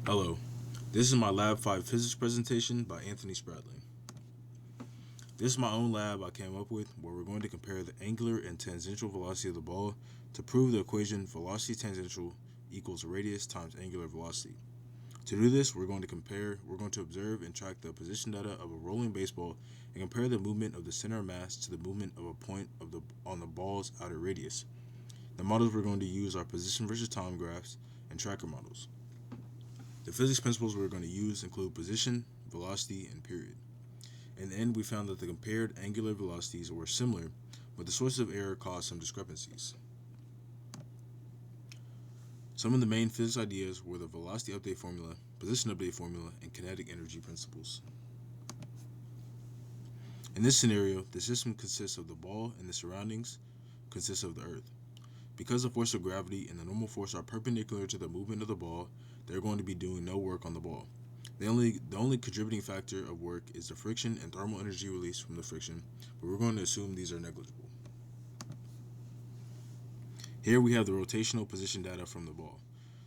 Hello, this is my Lab 5 physics presentation by Anthony Spradling. This is my own lab I came up with where we're going to compare the angular and tangential velocity of the ball to prove the equation velocity tangential equals radius times angular velocity. To do this, we're going to observe and track the position data of a rolling baseball and compare the movement of the center of mass to the movement of a point on the ball's outer radius. The models we're going to use are position versus time graphs and tracker models. The physics principles we're going to use include position, velocity, and period. In the end, we found that the compared angular velocities were similar, but the source of error caused some discrepancies. Some of the main physics ideas were the velocity update formula, position update formula, and kinetic energy principles. In this scenario, the system consists of the ball and the surroundings consists of the earth. Because the force of gravity and the normal force are perpendicular to the movement of the ball, they're going to be doing no work on the ball. The only contributing factor of work is the friction and thermal energy released from the friction, but we're going to assume these are negligible. Here we have the rotational position data from the ball.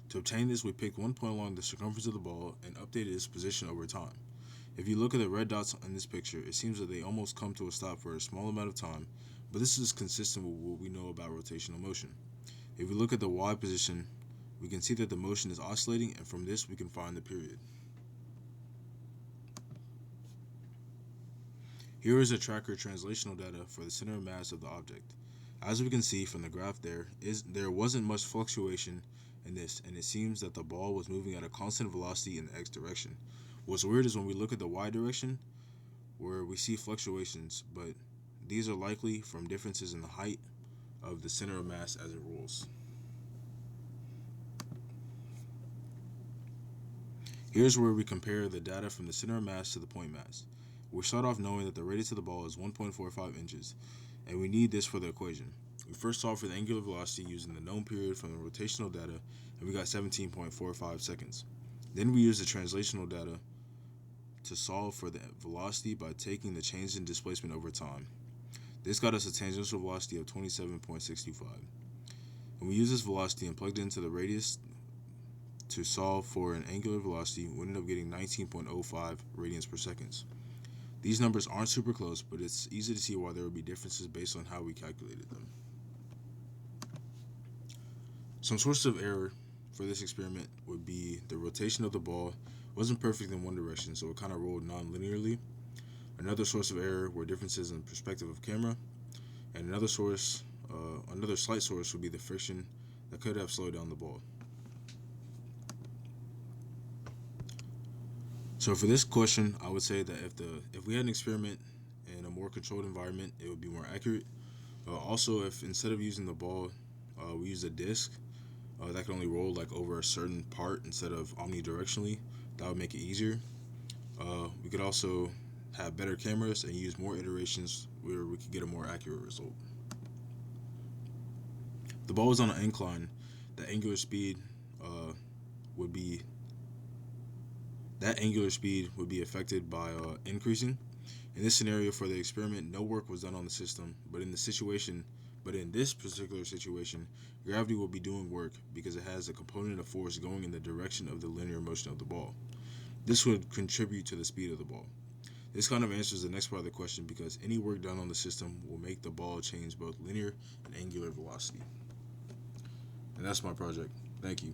To obtain this, we picked one point along the circumference of the ball and updated its position over time. If you look at the red dots in this picture, it seems that they almost come to a stop for a small amount of time, but this is consistent with what we know about rotational motion. If we look at the y position, we can see that the motion is oscillating, and from this we can find the period. Here is a tracker translational data for the center of mass of the object. As we can see from the graph there wasn't much fluctuation in this, and it seems that the ball was moving at a constant velocity in the x direction. What's weird is when we look at the y direction, where we see fluctuations, but these are likely from differences in the height of the center of mass as it rolls. Here's where we compare the data from the center of mass to the point mass. We start off knowing that the radius of the ball is 1.45 inches, and we need this for the equation. We first solved for the angular velocity using the known period from the rotational data, and we got 17.45 seconds. Then we used the translational data to solve for the velocity by taking the change in displacement over time. This got us a tangential velocity of 27.65. When we use this velocity and plugged it into the radius to solve for an angular velocity, we ended up getting 19.05 radians per second. These numbers aren't super close, but it's easy to see why there would be differences based on how we calculated them. Some sources of error for this experiment would be the rotation of the ball wasn't perfect in one direction, so it kind of rolled non-linearly. Another source of error were differences in perspective of camera, and another slight source would be the friction that could have slowed down the ball. So for this question, I would say that if we had an experiment in a more controlled environment, it would be more accurate. Also, if instead of using the ball, we use a disc that can only roll like over a certain part instead of omnidirectionally, that would make it easier. We could also have better cameras and use more iterations where we could get a more accurate result. If the ball was on an incline, the angular speed would be affected by increasing. In this scenario for the experiment, no work was done on the system, but in this particular situation, gravity will be doing work because it has a component of force going in the direction of the linear motion of the ball. This would contribute to the speed of the ball. This kind of answers the next part of the question because any work done on the system will make the ball change both linear and angular velocity. And that's my project. Thank you.